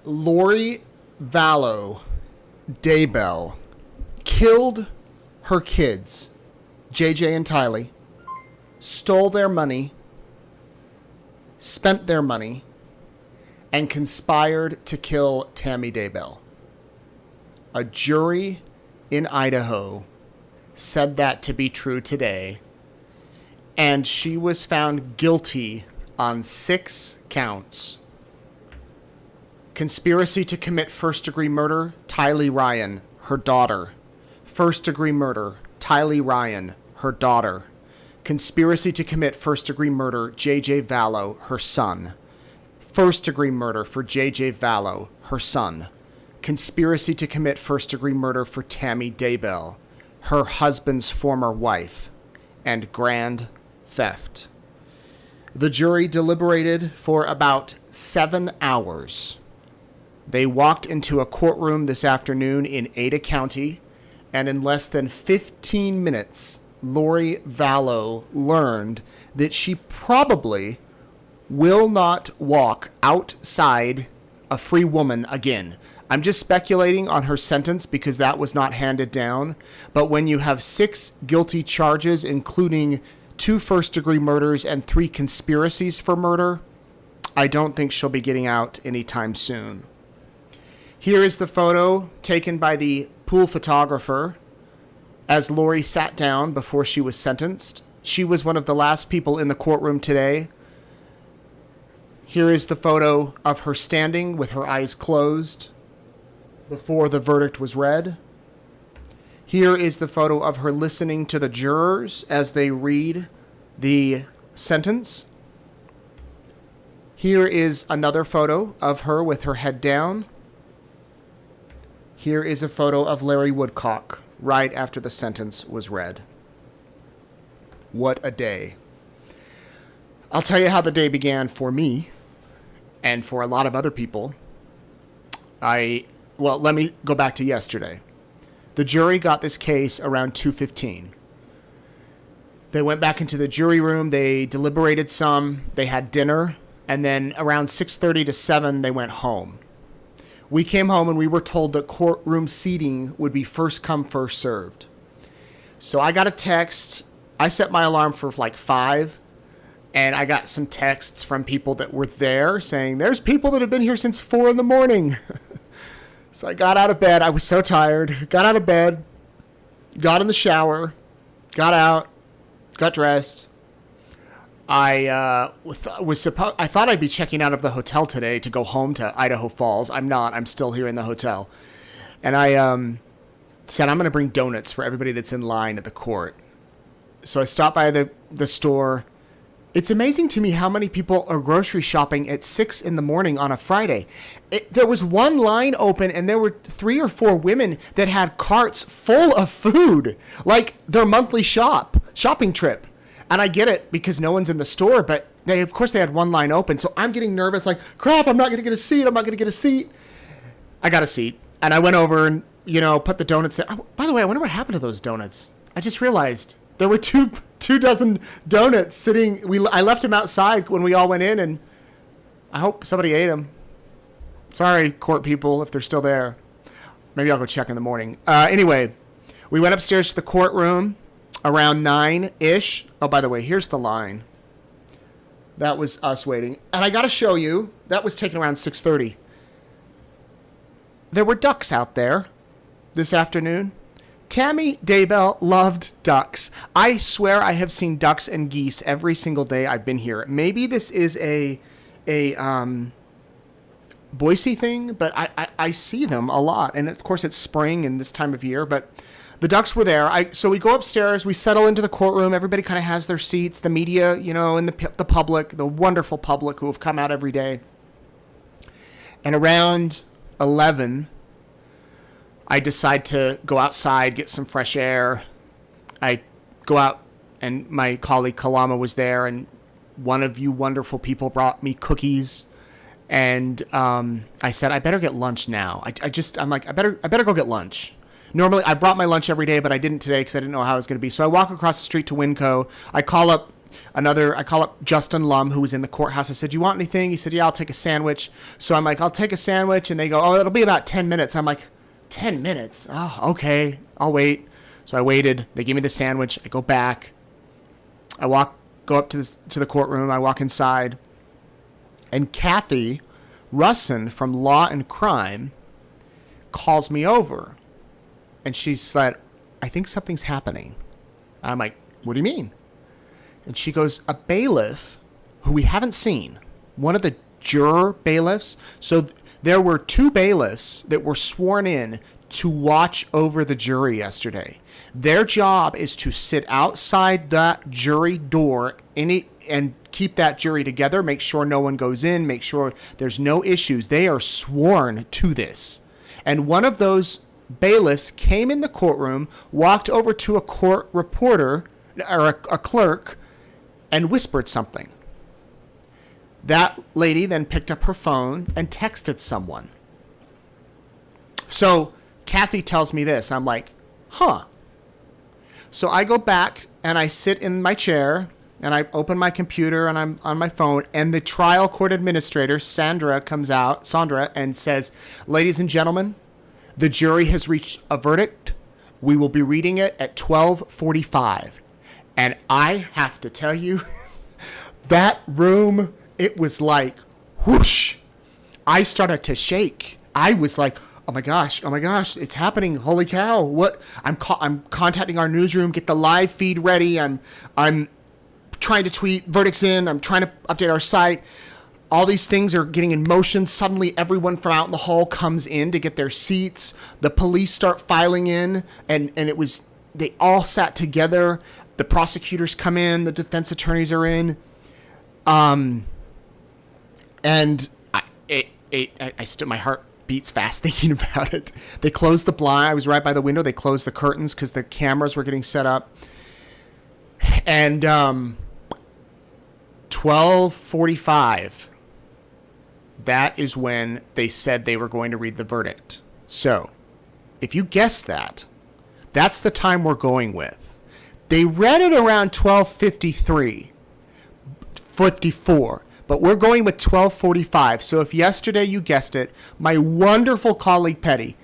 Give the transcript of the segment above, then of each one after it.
Lori Vallow Daybell killed her kids, JJ and Tylee, stole their money, spent their money, and conspired to kill Tammy Daybell. A jury in Idaho said that to be true today, and she was found guilty on 6 counts. Conspiracy to commit first-degree murder, Tylee Ryan, her daughter. First-degree murder, Tylee Ryan, her daughter. Conspiracy to commit first-degree murder, JJ Vallow, her son. First-degree murder for JJ Vallow, her son. Conspiracy to commit first-degree murder for Tammy Daybell, her husband's former wife. And grand theft. The jury deliberated for about 7 hours. They walked into a courtroom this afternoon in Ada County, and in less than 15 minutes, Lori Vallow learned that she probably will not walk outside a free woman again. I'm just speculating on her sentence because that was not handed down. But when you have 6 guilty charges, including 2 first-degree murders and 3 conspiracies for murder, I don't think she'll be getting out anytime soon. Here is the photo taken by the pool photographer as Lori sat down before she was sentenced. She was one of the last people in the courtroom today. Here is the photo of her standing with her eyes closed before the verdict was read. Here is the photo of her listening to the jurors as they read the sentence. Here is another photo of her with her head down. Here is a photo of Larry Woodcock right after the sentence was read. What a day. I'll tell you how the day began for me and for a lot of other people. Let me go back to yesterday. The jury got this case around 2:15. They went back into the jury room. They deliberated some. They had dinner. And then around 6:30 to 7, they went home. We came home and we were told that courtroom seating would be first come, first served. So I got a text. I set my alarm for like 5. And I got some texts from people that were there saying, there's people that have been here since 4 in the morning. So I got out of bed. I was so tired. Got out of bed. Got in the shower. Got out. Got dressed. I thought I'd be checking out of the hotel today to go home to Idaho Falls. I'm not. I'm still here in the hotel. And I said I'm going to bring donuts for everybody that's in line at the court. So I stopped by the store. It's amazing to me how many people are grocery shopping at 6 in the morning on a Friday. There was one line open and there were 3 or 4 women that had carts full of food, like their monthly shopping trip. And I get it because no one's in the store, but of course they had one line open. So I'm getting nervous, like, crap, I'm not going to get a seat. I got a seat. And I went over and, put the donuts there. Oh, by the way, I wonder what happened to those donuts. I just realized there were two dozen donuts sitting. I left them outside when we all went in, and I hope somebody ate them. Sorry, court people, if they're still there. Maybe I'll go check in the morning. Anyway, we went upstairs to the courtroom around 9-ish. Oh, by the way, here's the line. That was us waiting. And I got to show you, that was taken around 6:30. There were ducks out there this afternoon. Tammy Daybell loved ducks. I swear I have seen ducks and geese every single day I've been here. Maybe this is a Boise thing, but I see them a lot. And of course it's spring and this time of year, but the ducks were there. So we go upstairs, we settle into the courtroom. Everybody kind of has their seats. The media, and the public, the wonderful public who have come out every day. And around 11, I decide to go outside, get some fresh air. I go out, and my colleague Kalama was there, and one of you wonderful people brought me cookies. And I said, I better get lunch now. I'm like, I better go get lunch. Normally, I brought my lunch every day, but I didn't today because I didn't know how it was going to be. So I walk across the street to Winco. I call up I call up Justin Lum, who was in the courthouse. I said, you want anything? He said, yeah, I'll take a sandwich. So I'm like, I'll take a sandwich. And they go, oh, it'll be about 10 minutes. I'm like, 10 minutes? Oh, okay. I'll wait. So I waited. They give me the sandwich. I go back. Go up to the courtroom. I walk inside. And Kathy Russin from Law and Crime calls me over. And she said, I think something's happening. I'm like, what do you mean? And she goes, a bailiff who we haven't seen, one of the juror bailiffs. So there were 2 bailiffs that were sworn in to watch over the jury yesterday. Their job is to sit outside that jury door and keep that jury together, make sure no one goes in, make sure there's no issues. They are sworn to this. And one of those bailiffs came in the courtroom, walked over to a court reporter or a clerk, and whispered something. That lady then picked up her phone and texted someone. So Kathy tells me this. I'm like, huh. So I go back and I sit in my chair and I open my computer and I'm on my phone, and the trial court administrator, Sandra, comes out, and says, ladies and gentlemen, the jury has reached a verdict. We will be reading it at 12:45. And I have to tell you, that room, it was like, whoosh. I started to shake. I was like, oh my gosh, it's happening. Holy cow. What? I'm contacting our newsroom, get the live feed ready. I'm trying to tweet verdicts in. I'm trying to update our site. All these things are getting in motion. Suddenly everyone from out in the hall comes in to get their seats. The police start filing in, and they all sat together. The prosecutors come in, the defense attorneys are in. And I stood, my heart beats fast thinking about it. They closed the blind. I was right by the window. They closed the curtains because the cameras were getting set up. And 12:45, that is when they said they were going to read the verdict. So, if you guessed that, that's the time we're going with. They read it around 12:54, but we're going with 12:45. So if yesterday you guessed it, my wonderful colleague Peggy,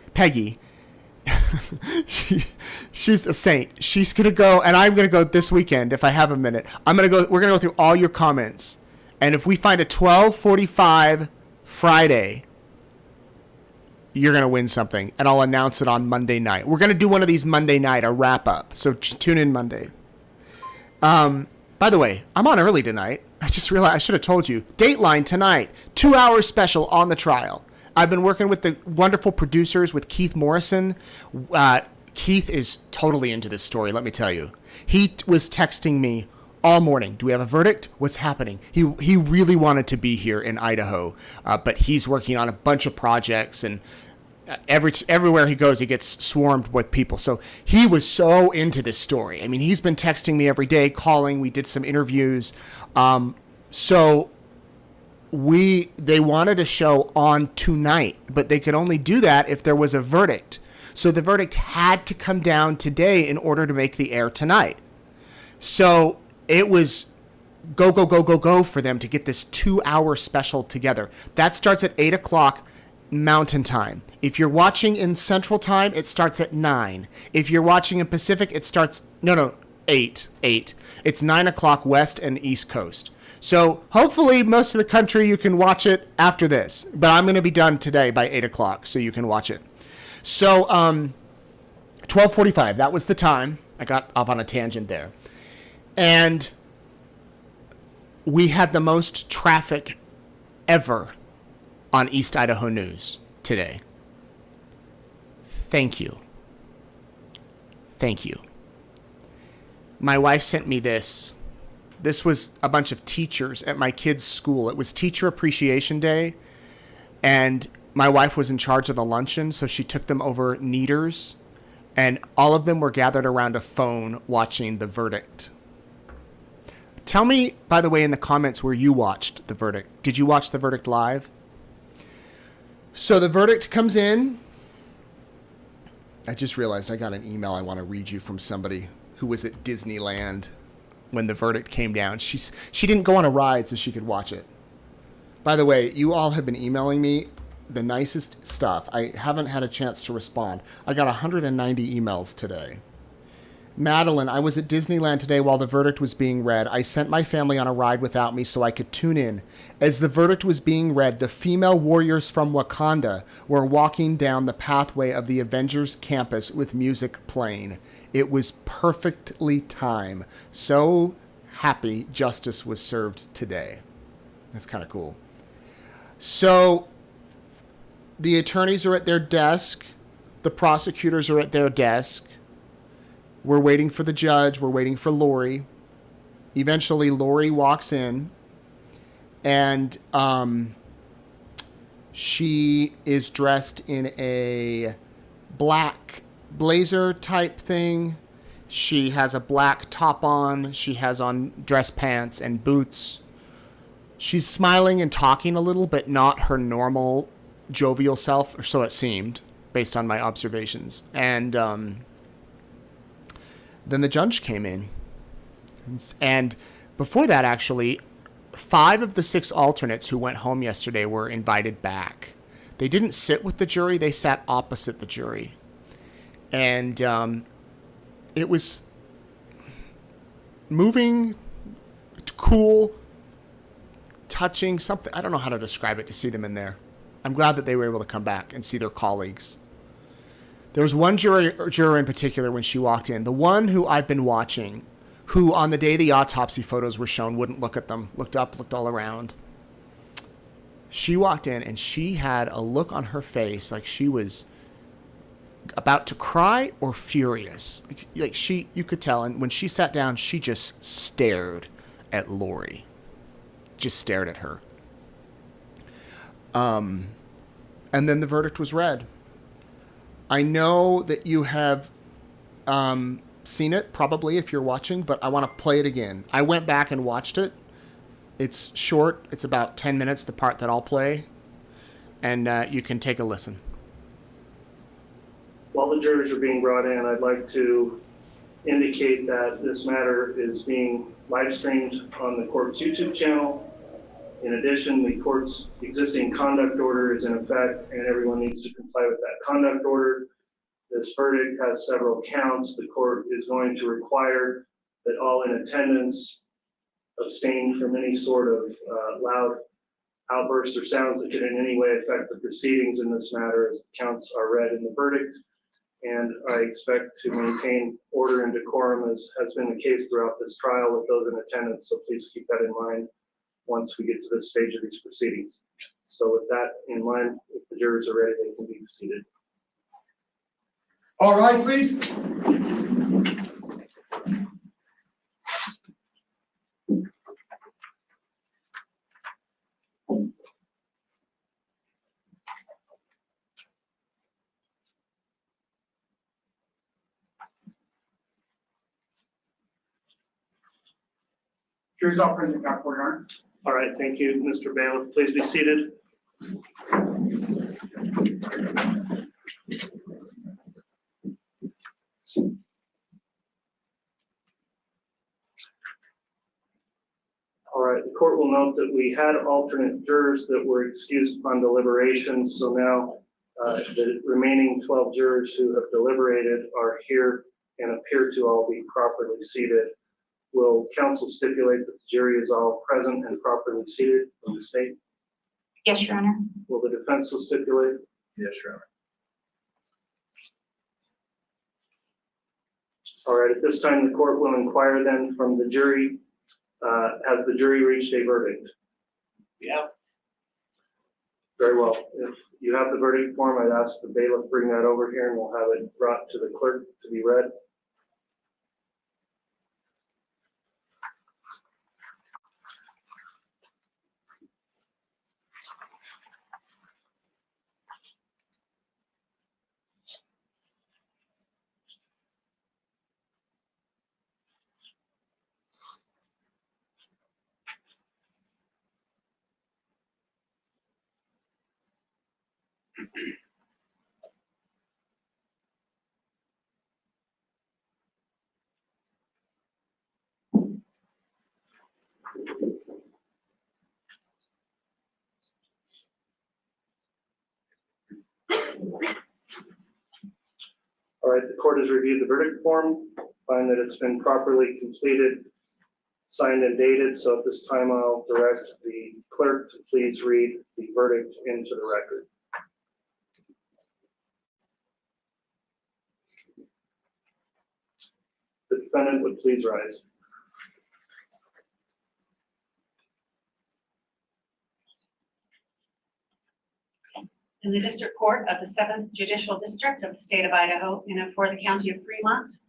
she's a saint. She's going to go, and I'm going to go this weekend if I have a minute. We're going to go through all your comments. And if we find a 12:45 Friday, you're going to win something, and I'll announce it on Monday night. We're going to do one of these Monday night, a wrap-up, so tune in Monday. By the way, I'm on early tonight. I just realized I should have told you. Dateline tonight, 2-hour special on the trial. I've been working with the wonderful producers with Keith Morrison. Keith is totally into this story, let me tell you. He was texting me all morning. Do we have a verdict? What's happening? He really wanted to be here in Idaho, but he's working on a bunch of projects, and everywhere he goes, he gets swarmed with people. So he was so into this story. I mean, he's been texting me every day, calling. We did some interviews. So they wanted a show on tonight, but they could only do that if there was a verdict. So the verdict had to come down today in order to make the air tonight. So it was go for them to get this 2-hour special together. That starts at 8 o'clock Mountain Time. If you're watching in Central Time, it starts at 9. If you're watching in Pacific, it starts, 8. It's 9 o'clock West and East Coast. So hopefully most of the country, you can watch it after this. But I'm going to be done today by 8 o'clock, so you can watch it. So 12:45, that was the time. I got off on a tangent there. And we had the most traffic ever on East Idaho News today. Thank you. My wife sent me this. This was a bunch of teachers at my kids' school. It was Teacher Appreciation Day, and my wife was in charge of the luncheon, so she took them over Neaters, and all of them were gathered around a phone watching the verdict. Tell me, by the way, in the comments where you watched the verdict. Did you watch the verdict live? So the verdict comes in. I just realized I got an email I want to read you from somebody who was at Disneyland. when the verdict came down. She didn't go on a ride so she could watch it. By the way, you all have been emailing me the nicest stuff. I haven't had a chance to respond. I got 190 emails today. Madeline, I was at Disneyland today while the verdict was being read. I sent my family on a ride without me so I could tune in. As the verdict was being read, the female warriors from Wakanda were walking down the pathway of the Avengers campus with music playing. It was perfectly timed. So happy justice was served today. That's kind of cool. So the attorneys are at their desk. The prosecutors are at their desk. We're waiting for the judge. We're waiting for Lori. Eventually, Lori walks in, and she is dressed in a black blazer type thing. She has a black top on. She has on dress pants and boots. She's smiling and talking a little, but not her normal jovial self, or so it seemed, based on my observations. And then the judge came in. And before that, actually, 5 of the 6 alternates who went home yesterday were invited back. They didn't sit with the jury. They sat opposite the jury. And it was moving, cool, touching, something. I don't know how to describe it to see them in there. I'm glad that they were able to come back and see their colleagues. There was one juror in particular when she walked in, the one who I've been watching, who on the day the autopsy photos were shown wouldn't look at them, looked up, looked all around. She walked in and she had a look on her face like she was about to cry or furious. Like you could tell. And when she sat down, she just stared at Lori. Just stared at her. And then the verdict was read. I know that you have seen it, probably, if you're watching, but I want to play it again. I went back and watched it. It's short. It's about 10 minutes, the part that I'll play. And you can take a listen. While the jurors are being brought in, I'd like to indicate that this matter is being live streamed on the court's YouTube channel. In addition, the court's existing conduct order is in effect, and everyone needs to comply with that conduct order. This verdict has several counts. The court is going to require that all in attendance abstain from any sort of loud outbursts or sounds that could in any way affect the proceedings in this matter as the counts are read in the verdict. And I expect to maintain order and decorum as has been the case throughout this trial with those in attendance. So please keep that in mind once we get to this stage of these proceedings. So with that in mind, if the jurors are ready, they can be seated. All right, please. Jury's all present, Your Honor. All right, thank you, Mr. Bailiff. Please be seated. All right, the court will note that we had alternate jurors that were excused upon deliberations. So now the remaining 12 jurors who have deliberated are here and appear to all be properly seated. Will counsel stipulate that the jury is all present and properly seated from the state? Yes, Your Honor. Will the defense will stipulate? Yes, Your Honor. All right, at this time, the court will inquire then from the jury. Has the jury reached a verdict? Yeah. Very well. If you have the verdict form, I'd ask the bailiff bring that over here and we'll have it brought to the clerk to be read. All right, the court has reviewed the verdict form, find that it's been properly completed, signed and dated. So at this time, I'll direct the clerk to please read the verdict into the record. The defendant would please rise. In the District Court of the 7th Judicial District of the State of Idaho, in and for the County of Fremont,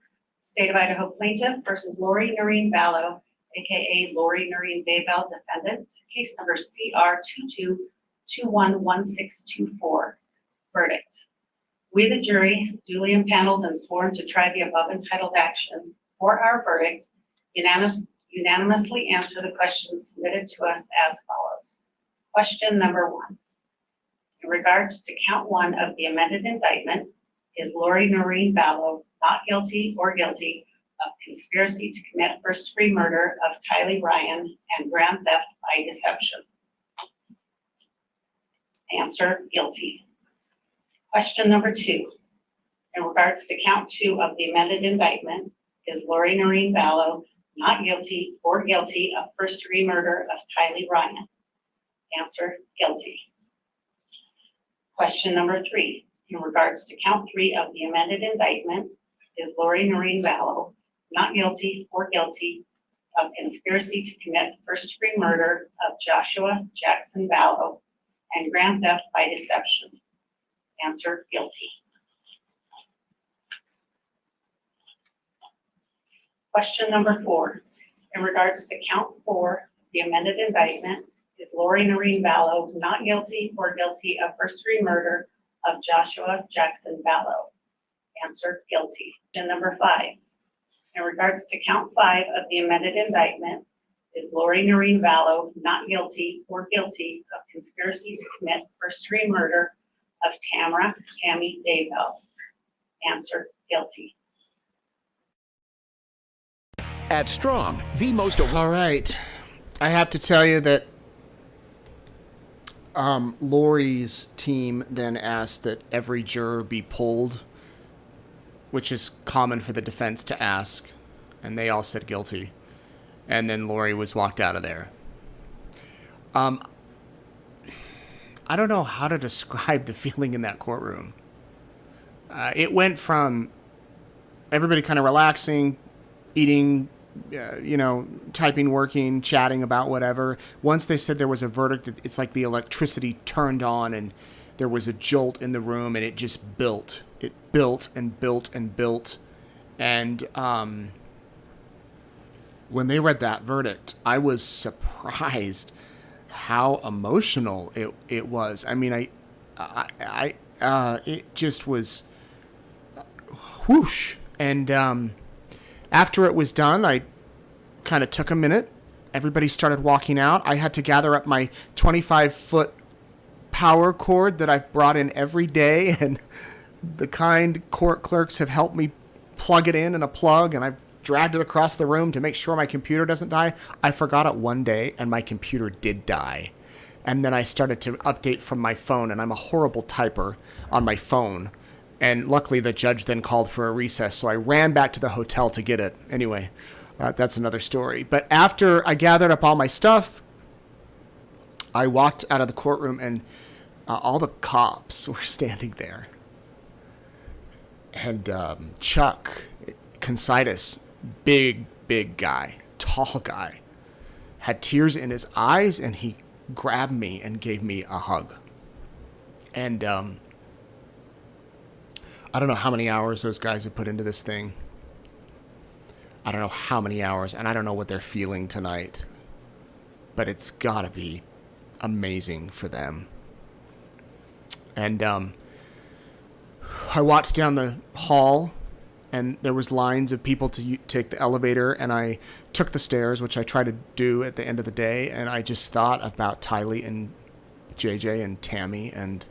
State of Idaho plaintiff versus Lori Noreen Vallow, aka Lori Noreen Daybell, defendant, case number CR 22211624. Verdict. We, the jury, duly impaneled and sworn to try the above entitled action for our verdict, unanimously answer the questions submitted to us as follows. Question number 1. In regards to count 1 of the amended indictment, is Lori Noreen Vallow not guilty or guilty of conspiracy to commit first-degree murder of Tylee Ryan and grand theft by deception? Answer, guilty. Question number 2. In regards to count 2 of the amended indictment, is Lori Noreen Vallow not guilty or guilty of first-degree murder of Tylee Ryan? Answer, guilty. Question number 3, in regards to count 3 of the amended indictment, is Lori Noreen Vallow not guilty or guilty of conspiracy to commit first-degree murder of Joshua Jackson Vallow and grand theft by deception? Answer, guilty. Question number 4, in regards to count 4 of the amended indictment, is Lori Noreen Vallow not guilty or guilty of first-degree murder of Joshua Jackson Vallow? Answer, guilty. And number 5, in regards to count 5 of the amended indictment, is Lori Noreen Vallow not guilty or guilty of conspiracy to commit first-degree murder of Tammy Daybell? Answer, guilty. At Strong, the most... All right. I have to tell you that Lori's team then asked that every juror be polled, which is common for the defense to ask, and they all said guilty. And then Lori was walked out of there. I don't know how to describe the feeling in that courtroom. It went from everybody kind of relaxing, eating, typing, working, chatting about whatever. Once they said there was a verdict, it's like the electricity turned on and there was a jolt in the room and it just built. It built and built and built. And when they read that verdict, I was surprised how emotional it was. I mean, it just was whoosh. And after it was done, I kind of took a minute. Everybody started walking out. I had to gather up my 25-foot power cord that I've brought in every day, and the kind court clerks have helped me plug it in a plug, and I've dragged it across the room to make sure my computer doesn't die. I forgot it one day, and my computer did die. And then I started to update from my phone, and I'm a horrible typer on my phone. And luckily, the judge then called for a recess, so I ran back to the hotel to get it. Anyway, that's another story. But after I gathered up all my stuff, I walked out of the courtroom, and all the cops were standing there. And Chuck Consitus, big guy, tall guy, had tears in his eyes, and he grabbed me and gave me a hug. And I don't know how many hours those guys have put into this thing. I don't know how many hours, and I don't know what they're feeling tonight. But it's gotta be amazing for them. And I walked down the hall, and there was lines of people to take the elevator, and I took the stairs, which I try to do at the end of the day, and I just thought about Tylee and JJ and Tammy, and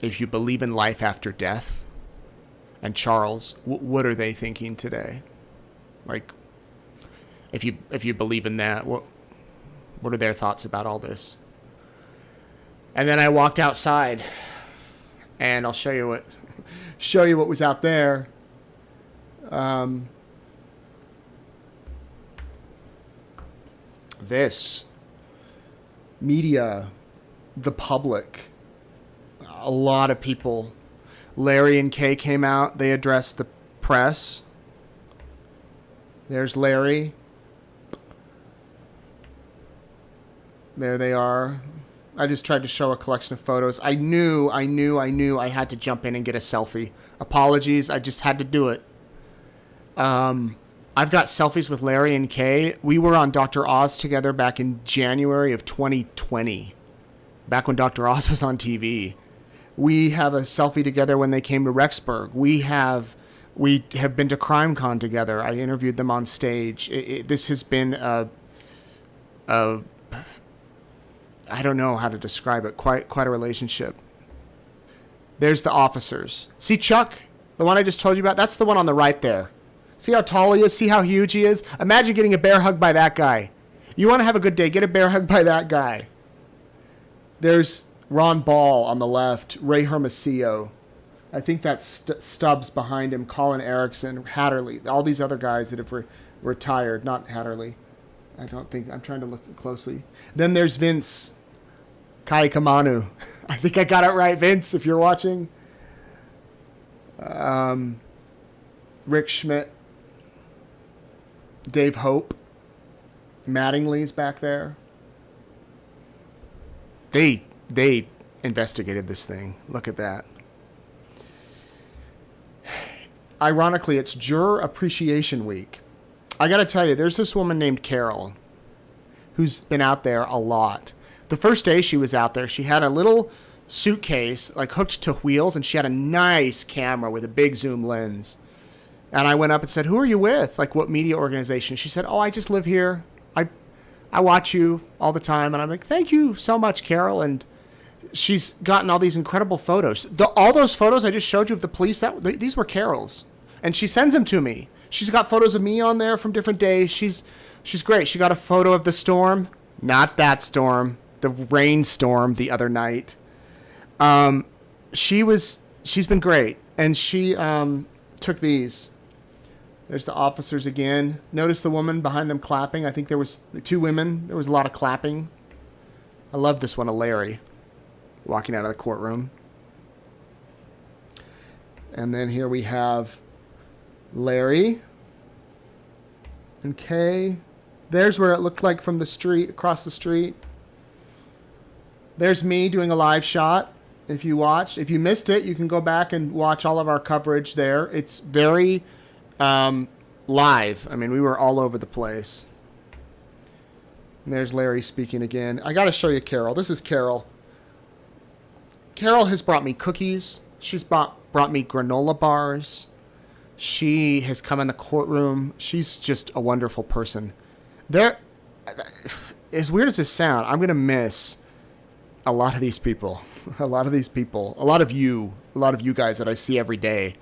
if you believe in life after death, and Charles, what are they thinking today? Like, if you believe in that, what are their thoughts about all this? And then I walked outside, and I'll show you what show you what was out there. This media, the public, a lot of people. Larry and Kay came out. They addressed the press. There's Larry. There they are. I just tried to show a collection of photos. I knew I had to jump in and get a selfie. Apologies, I just had to do it. I've got selfies with Larry and Kay. We were on Dr. Oz together back in January of 2020. Back when Dr. Oz was on TV. We have a selfie together when they came to Rexburg. We have been to CrimeCon together. I interviewed them on stage. This has been I don't know how to describe it. Quite a relationship. There's the officers. See Chuck? The one I just told you about? That's the one on the right there. See how tall he is? See how huge he is? Imagine getting a bear hug by that guy. You want to have a good day, get a bear hug by that guy. There's Ron Ball on the left. Ray Hermosillo. I think that's Stubbs behind him. Colin Erickson. Hatterley. All these other guys that have retired. Not Hatterley. I don't think. I'm trying to look closely. Then there's Vince Kai Kamanu. I think I got it right, Vince, if you're watching. Rick Schmidt. Dave Hope. Mattingly's back there. They investigated this thing. Look at that. Ironically, it's Juror Appreciation Week. I got to tell you, there's this woman named Carol who's been out there a lot. The first day she was out there, she had a little suitcase like hooked to wheels, and she had a nice camera with a big zoom lens. And I went up and said, "Who are you with? Like, what media organization?" She said, "Oh, I just live here. I watch you all the time." And I'm like, "Thank you so much, Carol." And she's gotten all these incredible photos. All those photos I just showed you of the police, these were Carol's. And she sends them to me. She's got photos of me on there from different days. She's great. She got a photo of the storm. Not that storm. The rainstorm the other night. She's been great. And she took these. There's the officers again. Notice the woman behind them clapping. I think there was the two women. There was a lot of clapping. I love this one of Larry walking out of the courtroom. And then here we have Larry and Kay. There's where it looked like from the street, across the street. There's me doing a live shot. If you watched, if you missed it, you can go back and watch all of our coverage there. It's very live. I mean, we were all over the place. And there's Larry speaking again. I got to show you Carol. This is Carol. Carol has brought me cookies. She's brought me granola bars. She has come in the courtroom. She's just a wonderful person. As weird as this sounds, I'm going to miss a lot of these people. A lot of you guys that I see every day.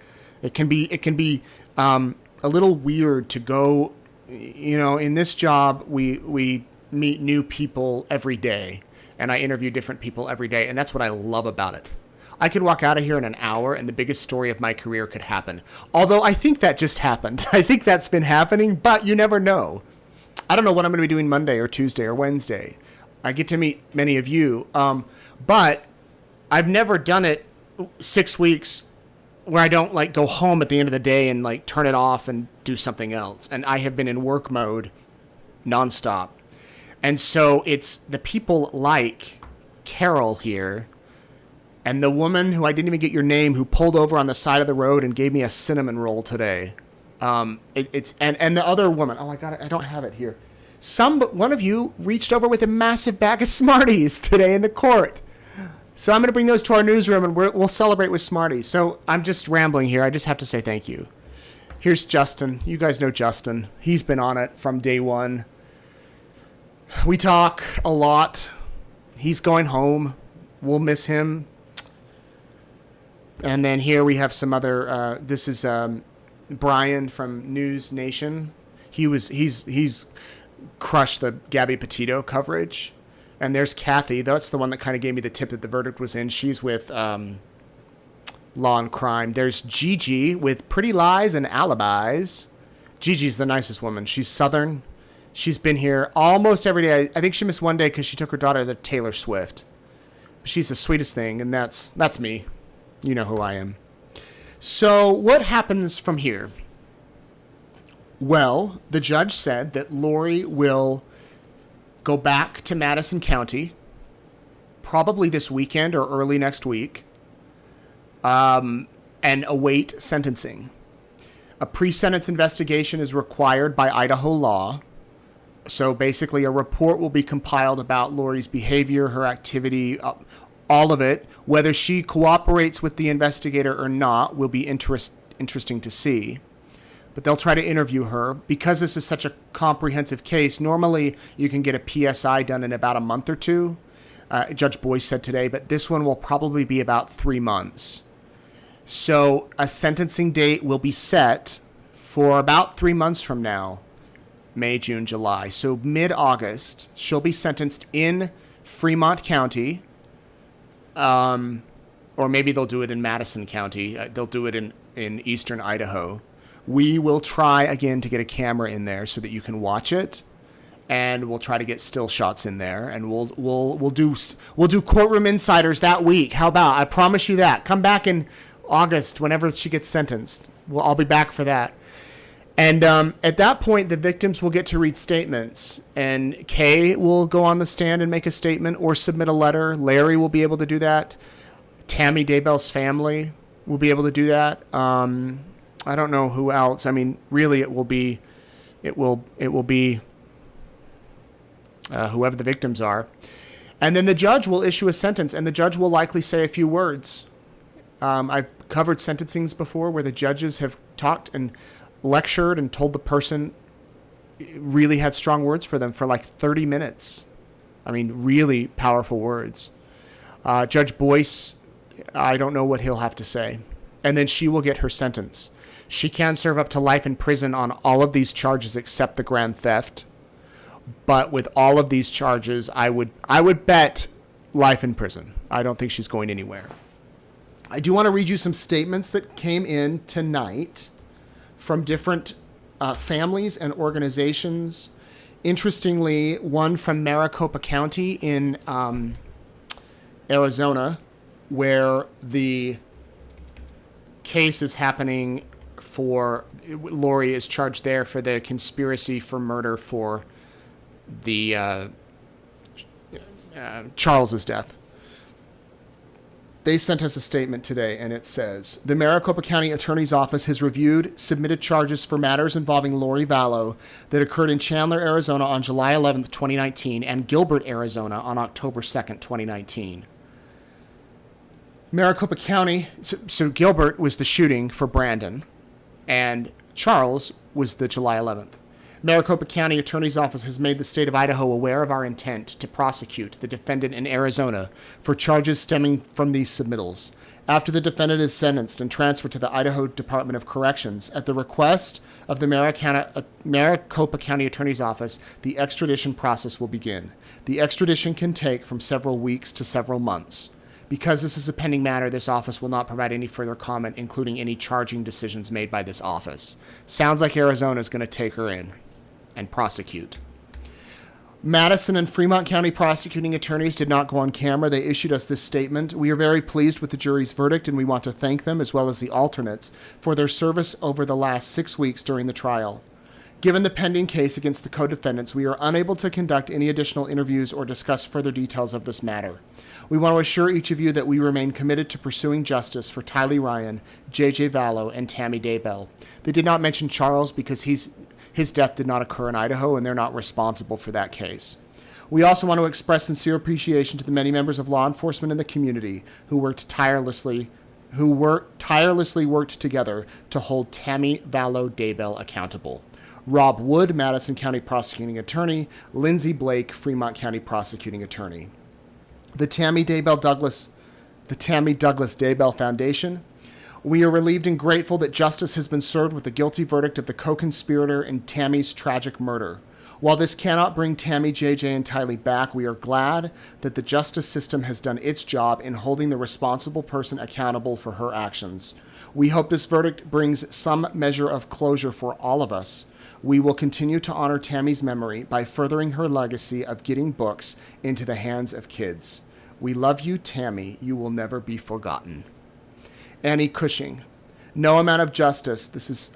It can be a little weird to go, in this job, we meet new people every day, and I interview different people every day, and that's what I love about it. I could walk out of here in an hour, and the biggest story of my career could happen. Although I think that just happened. I think that's been happening, but you never know. I don't know what I'm going to be doing Monday or Tuesday or Wednesday. I get to meet many of you, but I've never done it 6 weeks where I don't go home at the end of the day and turn it off and do something else. And I have been in work mode nonstop. And so it's the people like Carol here and the woman who I didn't even get your name, who pulled over on the side of the road and gave me a cinnamon roll today. And the other woman, oh my God, I don't have it here. One of you reached over with a massive bag of Smarties today in the court. So I'm going to bring those to our newsroom, and we'll celebrate with Smarties. So I'm just rambling here. I just have to say thank you. Here's Justin. You guys know Justin. He's been on it from day one. We talk a lot. He's going home. We'll miss him. And then here we have some other. This is Brian from News Nation. He's crushed the Gabby Petito coverage. And there's Kathy. That's the one that kind of gave me the tip that the verdict was in. She's with Law and Crime. There's Gigi with Pretty Lies and Alibis. Gigi's the nicest woman. She's Southern. She's been here almost every day. I think she missed one day because she took her daughter to Taylor Swift. She's the sweetest thing, and that's me. You know who I am. So what happens from here? Well, the judge said that Lori will go back to Madison County probably this weekend or early next week, and await sentencing. A pre-sentence investigation is required by Idaho law. So basically, a report will be compiled about Lori's behavior, her activity, all of it. Whether she cooperates with the investigator or not will be interesting to see. But they'll try to interview her. Because this is such a comprehensive case, normally you can get a PSI done in about a month or two, Judge Boyce said today, but this one will probably be about 3 months. So a sentencing date will be set for about 3 months from now, May, June, July. So mid-August, she'll be sentenced in Fremont County, or maybe they'll do it in Madison County. They'll do it in eastern Idaho. We will try again to get a camera in there so that you can watch it, and we'll try to get still shots in there, and we'll do Courtroom Insiders that week. How about? I promise you that. Come back in August whenever she gets sentenced. I'll be back for that. And at that point, the victims will get to read statements, and Kay will go on the stand and make a statement or submit a letter. Larry will be able to do that. Tammy Daybell's family will be able to do that. I don't know who else. I mean, really, it will be whoever the victims are. And then the judge will issue a sentence, and the judge will likely say a few words. I've covered sentencings before where the judges have talked and lectured and told the person really had strong words for them for like 30 minutes. I mean, really powerful words. Judge Boyce, I don't know what he'll have to say. And then she will get her sentence. She can serve up to life in prison on all of these charges except the grand theft. But with all of these charges, I would bet life in prison. I don't think she's going anywhere. I do want to read you some statements that came in tonight from different families and organizations. Interestingly, one from Maricopa County in Arizona, where the case is happening for Lori is charged there for the conspiracy for murder for the Charles's death. They sent us a statement today, and it says, the Maricopa County Attorney's Office has reviewed submitted charges for matters involving Lori Vallow that occurred in Chandler, Arizona on July 11th, 2019, and Gilbert, Arizona on October 2nd, 2019. Maricopa County, so Gilbert was the shooting for Brandon, and Charles was the July 11th. Maricopa County Attorney's Office has made the state of Idaho aware of our intent to prosecute the defendant in Arizona for charges stemming from these submittals. After the defendant is sentenced and transferred to the Idaho Department of Corrections, at the request of the Maricopa County Attorney's Office, the extradition process will begin. The extradition can take from several weeks to several months. Because this is a pending matter, this office will not provide any further comment, including any charging decisions made by this office. Sounds like Arizona is going to take her in and prosecute. Madison and Fremont County prosecuting attorneys did not go on camera. They issued us this statement. We are very pleased with the jury's verdict, and we want to thank them, as well as the alternates, for their service over the last 6 weeks during the trial. Given the pending case against the co-defendants, we are unable to conduct any additional interviews or discuss further details of this matter. We want to assure each of you that we remain committed to pursuing justice for Tylee Ryan, J.J. Vallow, and Tammy Daybell. They did not mention Charles because his death did not occur in Idaho, and they're not responsible for that case. We also want to express sincere appreciation to the many members of law enforcement in the community who tirelessly worked together to hold Tammy Vallow Daybell accountable. Rob Wood, Madison County Prosecuting Attorney, Lindsay Blake, Fremont County Prosecuting Attorney. The Tammy Douglas Daybell Foundation. We are relieved and grateful that justice has been served with the guilty verdict of the co-conspirator in Tammy's tragic murder. While this cannot bring Tammy, JJ, and Tylee back, we are glad that the justice system has done its job in holding the responsible person accountable for her actions. We hope this verdict brings some measure of closure for all of us. We will continue to honor Tammy's memory by furthering her legacy of getting books into the hands of kids. We love you, Tammy. You will never be forgotten. Annie Cushing. No amount of justice, this is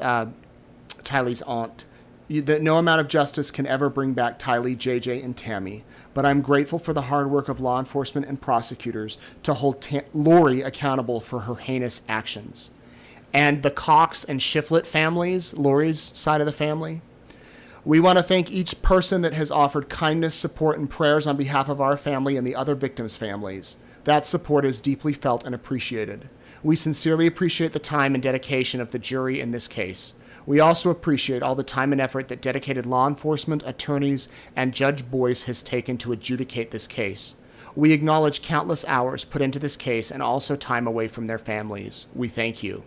Tylee's aunt, that no amount of justice can ever bring back Tylee, JJ, and Tammy, but I'm grateful for the hard work of law enforcement and prosecutors to hold Lori accountable for her heinous actions. And the Cox and Shiflett families, Lori's side of the family, we want to thank each person that has offered kindness, support, and prayers on behalf of our family and the other victims' families. That support is deeply felt and appreciated. We sincerely appreciate the time and dedication of the jury in this case. We also appreciate all the time and effort that dedicated law enforcement, attorneys, and Judge Boyce has taken to adjudicate this case. We acknowledge countless hours put into this case and also time away from their families. We thank you.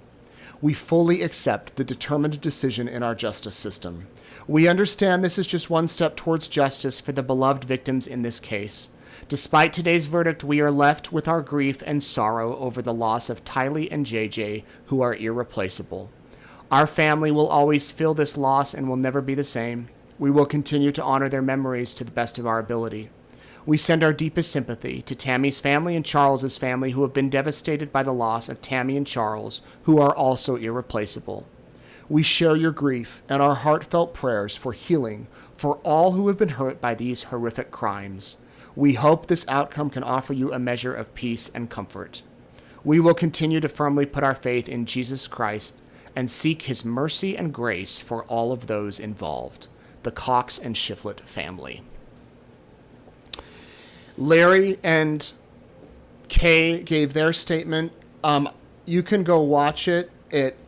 We fully accept the determined decision in our justice system. We understand this is just one step towards justice for the beloved victims in this case. Despite today's verdict, we are left with our grief and sorrow over the loss of Tylee and JJ, who are irreplaceable. Our family will always feel this loss and will never be the same. We will continue to honor their memories to the best of our ability. We send our deepest sympathy to Tammy's family and Charles's family, who have been devastated by the loss of Tammy and Charles, who are also irreplaceable. We share your grief and our heartfelt prayers for healing for all who have been hurt by these horrific crimes. We hope this outcome can offer you a measure of peace and comfort. We will continue to firmly put our faith in Jesus Christ and seek his mercy and grace for all of those involved. The Cox and Shiflett family. Larry and Kay gave their statement. You can go watch it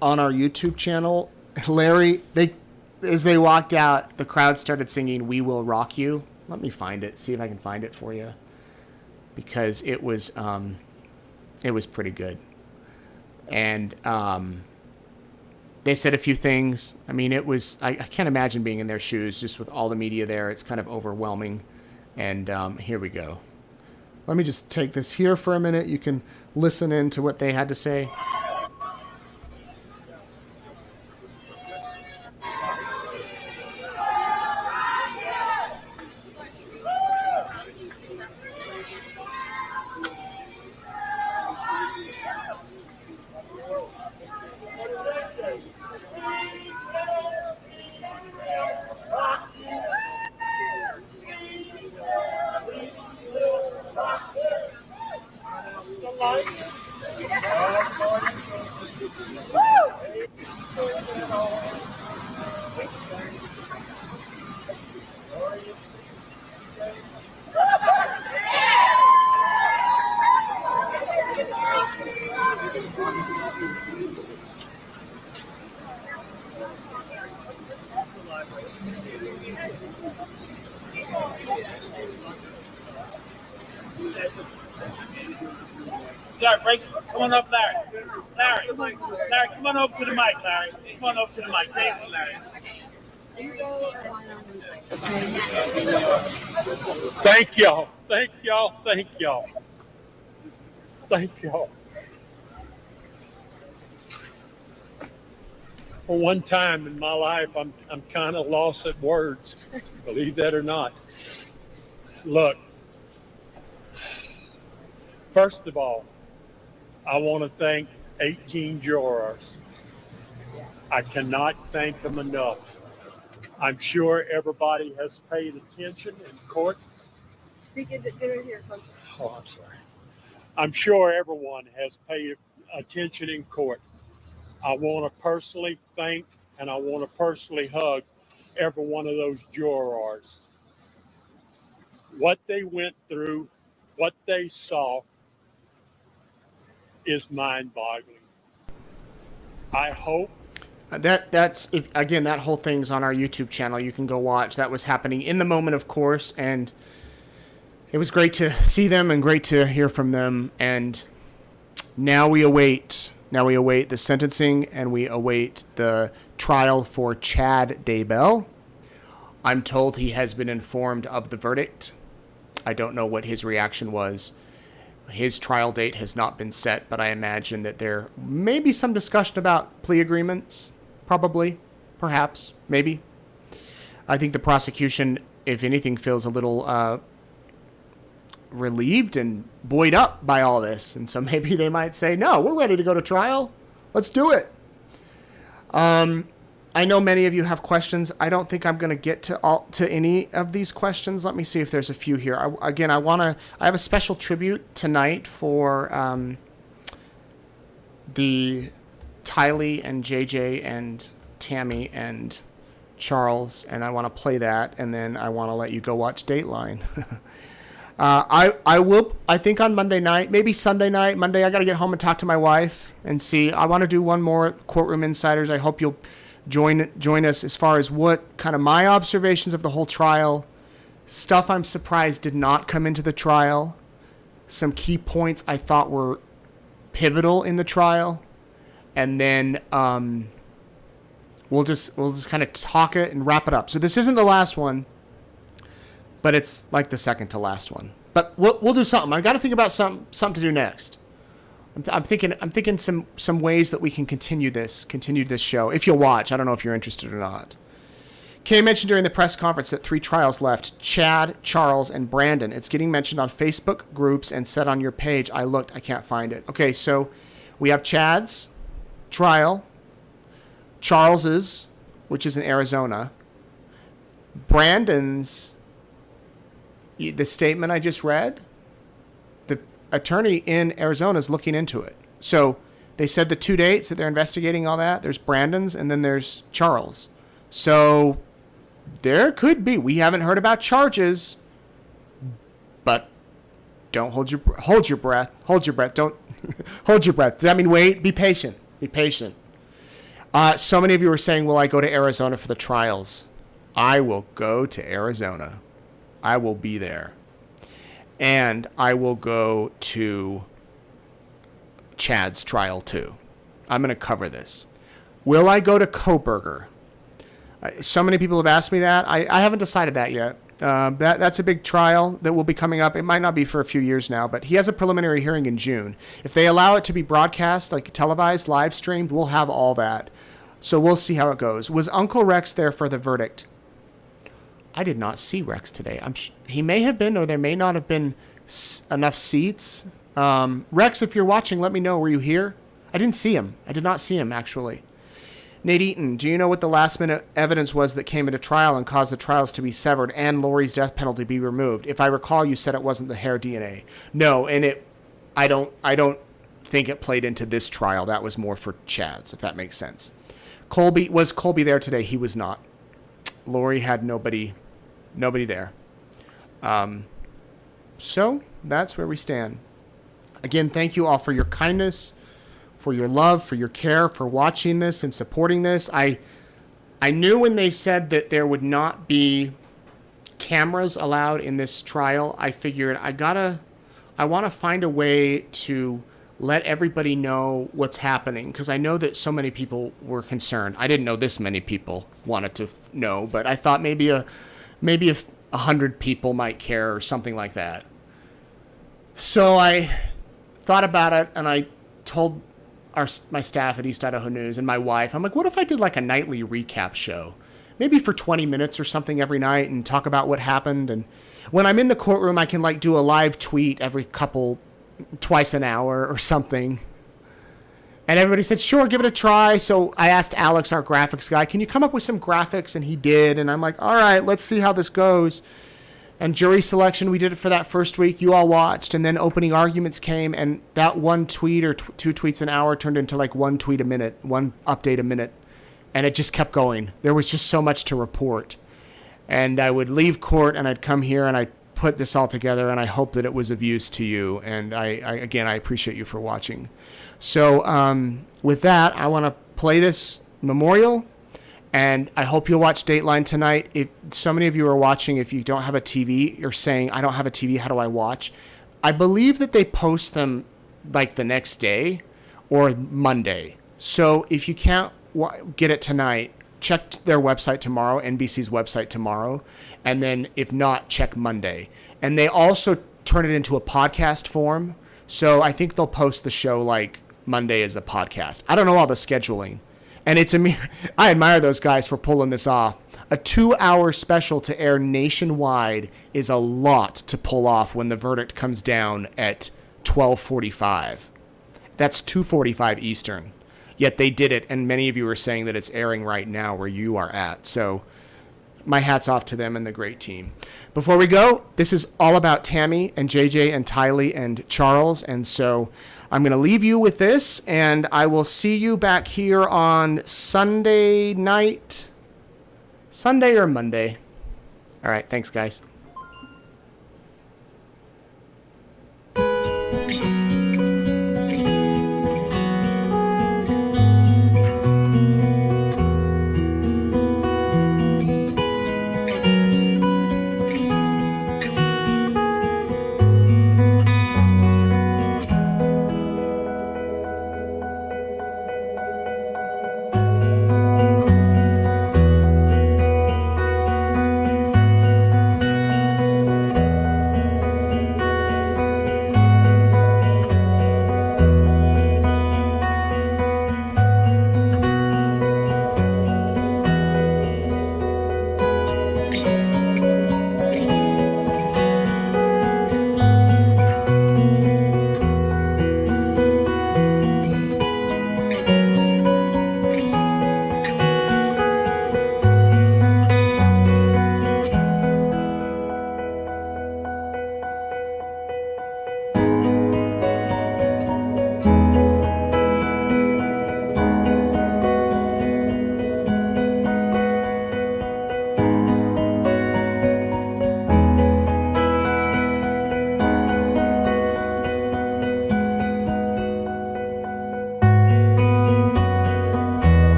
on our YouTube channel. Larry, as they walked out, the crowd started singing "We Will Rock You." Let me find it, see if I can find it for you, because it was pretty good. And they said a few things. I mean, I can't imagine being in their shoes just with all the media there. It's kind of overwhelming. And here we go. Let me just take this here for a minute. You can listen in to what they had to say. Sorry, break. Come on up, Larry. Larry, come on over to the mic, Larry. Come on over to the mic. Thank you, Larry. Thank y'all. Thank y'all. Thank y'all. Thank y'all. For one time in my life, I'm kind of lost at words. Believe that or not. Look, first of all, I want to thank 18 jurors. I cannot thank them enough. I'm sure everybody has paid attention in court. Speak it, get it here, folks. Oh, I'm sorry. I'm sure everyone has paid attention in court. I want to personally thank and I want to personally hug every one of those jurors. What they went through, what they saw, is mind-boggling. I hope again, that whole thing's on our YouTube channel. You can go watch. That was happening in the moment, of course, and it was great to see them and great to hear from them. And now we await the sentencing and we await the trial for Chad Daybell. I'm told he has been informed of the verdict. I don't know what his reaction was. His trial date has not been set, but I imagine that there may be some discussion about plea agreements. Probably. Perhaps. Maybe. I think the prosecution, if anything, feels a little relieved and buoyed up by all this. And so maybe they might say, no, we're ready to go to trial. Let's do it. I know many of you have questions. I don't think I'm going to get to any of these questions. Let me see if there's a few here. I have a special tribute tonight for the Tylee and JJ and Tammy and Charles, and I want to play that, and then I want to let you go watch Dateline. I think on Monday night, maybe Sunday night. Monday, I got to get home and talk to my wife and see. I want to do one more Courtroom Insiders. I hope you'll join us as far as what kind of my observations of the whole trial, stuff I'm surprised did not come into the trial, some key points I thought were pivotal in the trial, and then we'll just kind of talk it and wrap it up. So this isn't the last one, but it's like the second to last one. But we'll do something. I've got to think about something to do next. I'm thinking some ways that we can continue this show. If you'll watch, I don't know if you're interested or not. Kay mentioned during the press conference that 3 trials left: Chad, Charles, and Brandon. It's getting mentioned on Facebook groups and said on your page. I looked, I can't find it. Okay, so we have Chad's trial, Charles's, which is in Arizona, Brandon's. The statement I just read, the attorney in Arizona is looking into it. So they said the 2 dates that they're investigating all that. There's Brandon's and then there's Charles. So there could be. We haven't heard about charges, but don't hold your breath. Hold your breath. Don't hold your breath. Does that mean wait? Be patient. Be patient. So many of you are saying, will I go to Arizona for the trials? I will go to Arizona. I will be there. And I will go to Chad's trial too. I'm going to cover this. Will I go to Coburger? So many people have asked me that. I haven't decided that yet. That's a big trial that will be coming up. It might not be for a few years now, but he has a preliminary hearing in June. If they allow it to be broadcast, like televised, live streamed, we'll have all that. So we'll see how it goes. Was Uncle Rex there for the verdict? I did not see Rex today. He may have been, or there may not have been enough seats. Rex, if you're watching, let me know. Were you here? I didn't see him. I did not see him, actually. Nate Eaton, do you know what the last-minute evidence was that came into trial and caused the trials to be severed and Lori's death penalty be removed? If I recall, you said it wasn't the hair DNA. No, and I don't think it played into this trial. That was more for Chad's, if that makes sense. Was Colby there today? He was not. Lori had nobody there. So that's where we stand. Again, thank you all for your kindness, for your love, for your care, for watching this and supporting this. I knew when they said that there would not be cameras allowed in this trial, I figured I want to find a way to let everybody know what's happening, because I know that so many people were concerned. I didn't know this many people wanted to know, but I thought maybe 100 people might care or something like that. So I thought about it, and I told my staff at East Idaho News and my wife, I'm like, what if I did like a nightly recap show? Maybe for 20 minutes or something every night and talk about what happened. And when I'm in the courtroom, I can like do a live tweet twice an hour or something. And everybody said, sure, give it a try. So I asked Alex, our graphics guy, can you come up with some graphics? And he did. And I'm like, all right, let's see how this goes. And jury selection, we did it for that first week. You all watched. And then opening arguments came. And that one tweet or 2 tweets an hour turned into like 1 tweet a minute, 1 update a minute. And it just kept going. There was just so much to report. And I would leave court and I'd come here and I'd put this all together, and I hope that it was of use to you. And I appreciate you for watching. So with that, I want to play this memorial, and I hope you'll watch Dateline tonight. If so many of you are watching, if you don't have a TV, you're saying, I don't have a TV, how do I watch? I believe that they post them like the next day or Monday. So if you can't get it tonight, check their website tomorrow, NBC's website tomorrow, and then if not, check Monday. And they also turn it into a podcast form, so I think they'll post the show like Monday as a podcast. I don't know all the scheduling, and I admire those guys for pulling this off. A 2-hour special to air nationwide is a lot to pull off when the verdict comes down at 12:45. That's 2:45 Eastern. Yet they did it, and many of you are saying that it's airing right now where you are at. So my hat's off to them and the great team. Before we go, this is all about Tammy and JJ and Tylee and Charles. And so I'm going to leave you with this, and I will see you back here on Sunday night. Sunday or Monday. All right. Thanks, guys.